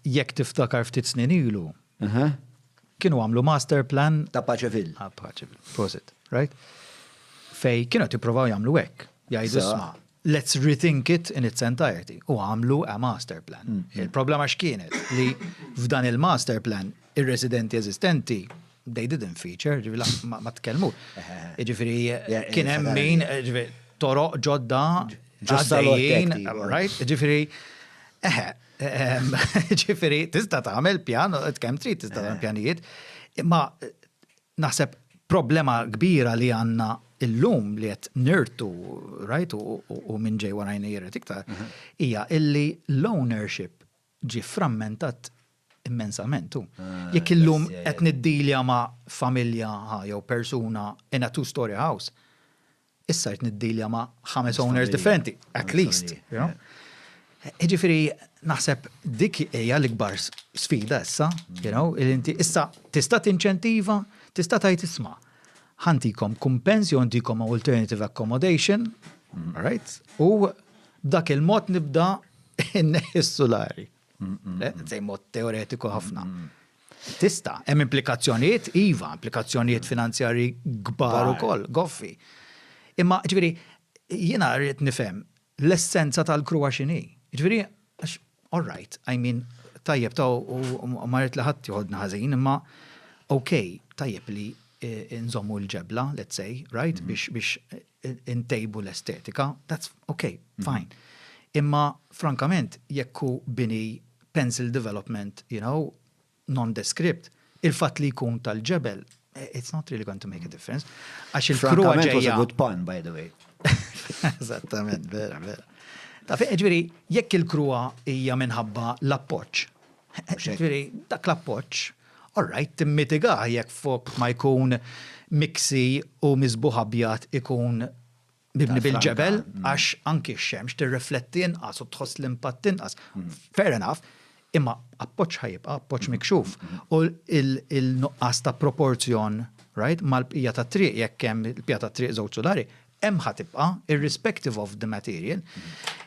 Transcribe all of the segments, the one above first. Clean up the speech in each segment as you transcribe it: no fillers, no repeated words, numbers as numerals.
jekk tiftakar ftit snin ilu, kienu għamlu master plan Ta' Paċeville. Paċeville, prosit, right? Fej kienu tipprovaw jagħmlu hekk. Jgħidu isma' let's rethink it in its entirety. U għamlu a master plan. Il-problema x'kienet li f'dan il-master plan ir-residenti eżistenti they didn't feature, ma tkellmu. Ġifieri kien hemm min toroq ġodda ġaddejjin, right? Ġifieri ġifieri tista' tagħmel pjan, kemm trid tista' tagħmel pjanijiet, imma naħseb problema kbira li għandna illum li qed nirtu, right, u minn ġej warajna jiret iktar, hija illi l-ownership ġi frammentat immensament. Jekk illum qed niddilja ma' familja jew persuna in a two-story house, issa qed niddilja ma' 5 owners differenti, at least, you know? Ġifieri naħseb dik hija l-ikbar sfida issa, you know, inti issa tista' tinċentiva, tista' tgħid isma' ħantikom kumpens jew ntikom alternative accommodation, right? U dak il-mod nibda inneħi s-solari. Zej mod teoretiku ħafna. Tista' hemm implikazzjonijiet iva, implikazzjonijiet finanzjarji kbar ukoll, goffi. Imma ġifieri jiena rrid nifhem l-essenza tal-kruwa x'inhi. Ġifieri all right, I mean tajjeb u marit li ħadd joħodna ħażin, imma okay, tajjeb li nżommu l-ġebla, let's say, right, biex intejbu l-estetika, that's okay, fine. Imma frankament jekku bini pencil development, you know, nondescript, il-fatt li jkun tal-ġebel, it's not really going to make a difference. Għax il-kruwa ġejja. Was a good pun, by the way. Eżattament, vera. Ta' fejn ġifieri jekk il-kruwa hija minħabba l-appoġġ. Ġifieri dak l-appoġġ, all right, timmitiga jekk fuq ma jkun miksi u misbuħ abjad ikun mibni bil-ġebel, għax anki x-xemx tirrifletti inqas u tħoss l-impatt inqas. Fair enough, imma appoġġ ħajibqa' appoġġ mikxuf. U il-nuqqas ta' proporzjon, right, mal-bqija ta' triq jekk hemm il-bqija ta' triq żewġ solari, hemm ħatibqa' irrespective of the material.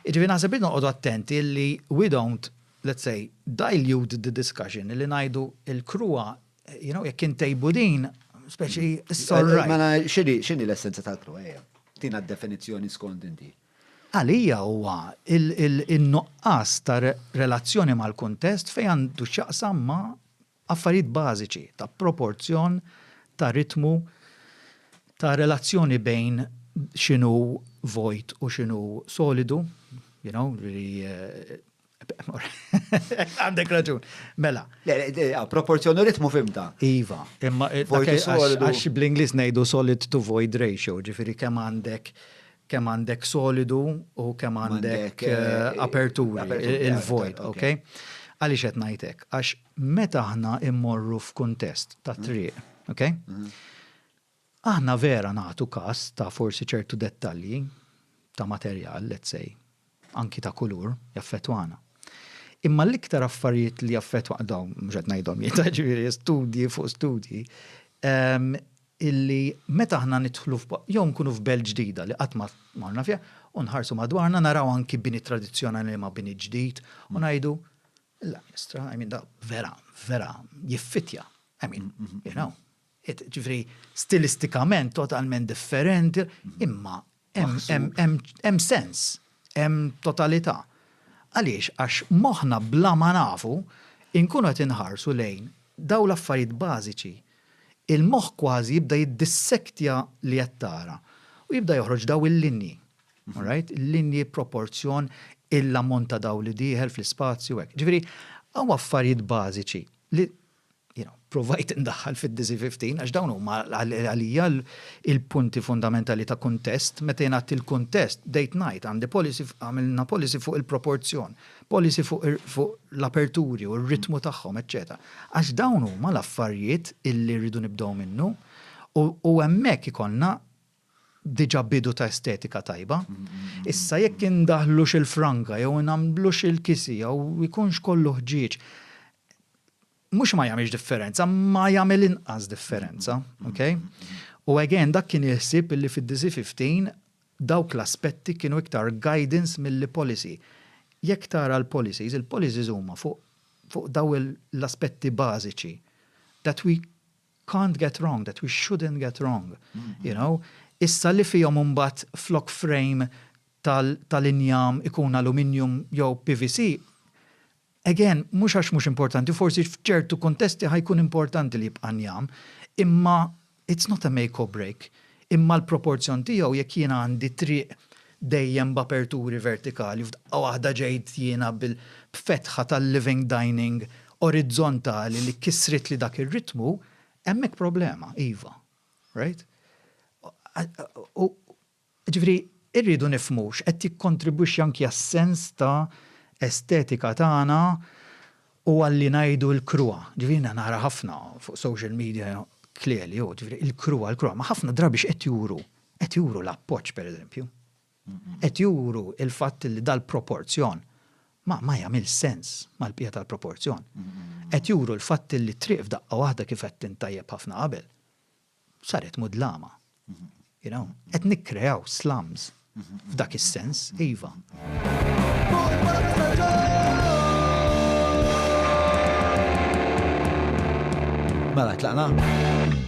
Ġifieri naħseb li noqogħdu attenti li we don't, let's say, dilute the discussion, li ngħidu il-kruwa, you know, jekk intejbu din, speċi s-sorra. Ma x'inhi l-essenza tal-kruwa? Tina d-definizzjoni skont inti. Għalija huwa il-nuqqas ta' relazzjoni mal-kuntest fejn għandu x'jaqsam ma' affarijiet bażiċi ta' proporzjon, ta' ritmu, ta' relazzjoni bejn x'inhu vojt u x'inhu solidu, you know, really għandek raġun. Mela. Proporzjoni ritmu fimta. Iva, imma għax bl-Inglis ngħidu solid to void ratio, ġifieri kemm għandek solidu u kemm għandek aperturi, il-void, ok? Għaliex qed ngħidlek, għax meta aħna immorru f'kuntest ta' triq, ok? Aħna vera nagħtu każ ta' forsi ċertu dettalji ta' materjal, let's say, anki ta' kulur, jaffettwana. Imma l-iktar affarijiet li jaffettwana dawn, mhux qed ngħidhom ġifieri studji fuq studji, illi meta aħna nidħlu jew nkunu f'belt ġdida li qatt ma marna fiha u nħarsu madwarna naraw anki bini tradizzjonali ma bini ġdid u ngħidu la mistra, I mean da vera jiffitja. I mean, you know, ġifri stilistikament totalment differenti, imma hemm sens, hemm totalità. Għaliex għax moħħna bla ma nafu inkunu qed inħarsu lejn daw l-affarijiet bażiċi. Il-moħħ kważi jibda jiddissektja li qed tara u jibda joħroġ daw il-linji. All right? Il-linji proporzjon il-ammont ta' daw li dieħel fl-ispazju hekk. Ġifieri hawn affarijiet bażiċi li provajt indaħħal fid-DC-15 għax dawn huma għalija il-punti fundamentali ta' kuntest, meta jingħad il-kuntest date night għamilna policy fuq il-proporzjon, policy fuq l-aperturi u r-ritmu tagħhom, eċċetera. Għax dawn huma l-affarijiet illi rridu nibdew minnu u hemmhekk ikollna diġà bidu ta' estetika tajba. Issa jekk indaħlux il-franga jew nagħmlux il-kisi jew ikunx kollu ħġieġ, mux ma jagħmilx differenza, ma jagħmel inqas differenza, ok? U again, dak kien jħsib illi fid-DC-15 dawk l-aspetti kienu iktar guidance mill-policy. Jekk tara l-policies, il-policies huma fuq fuq daw l-aspetti bażiċi that we can't get wrong, that we shouldn't get wrong, you know? Issa li fihom imbagħad flok frame tal-injam ikun aluminium jew PVC, again, mhux għax mhux importanti, forsi f'ċertu kontesti ħajkun importanti li jibqa' injam, imma it's not a make or break. Imma l-proporzjon tiegħu jekk jiena għandi triq dejjem b'aperturi vertikali, f'daqqa waħda ġejt jiena bil-fetħa tal-living dining orizzontali li kisrit li dak ir-ritmu, hemmhekk problema, iva. Right? Ġifri, irridu nifmux, qed jikkontribwixxi anki għas-sens ta' estetika tagħna u għalli ngħidu l-krua. Ġifri nara ħafna fuq social media klieli, ġifri il-krua, ma ħafna drabi x'qed juru l-appoġġ pereżempju. Qed juru il-fatt li dal-proporzjon ma jagħmel sens mal-bqija tal-proporzjon. Qed juru l-fatt li triq f'daqqa waħda kif qed tintajjeb ħafna qabel saret mudlama. You know, qed nikkreaw slums f'dak is-sens, iva. Mela tlaqna?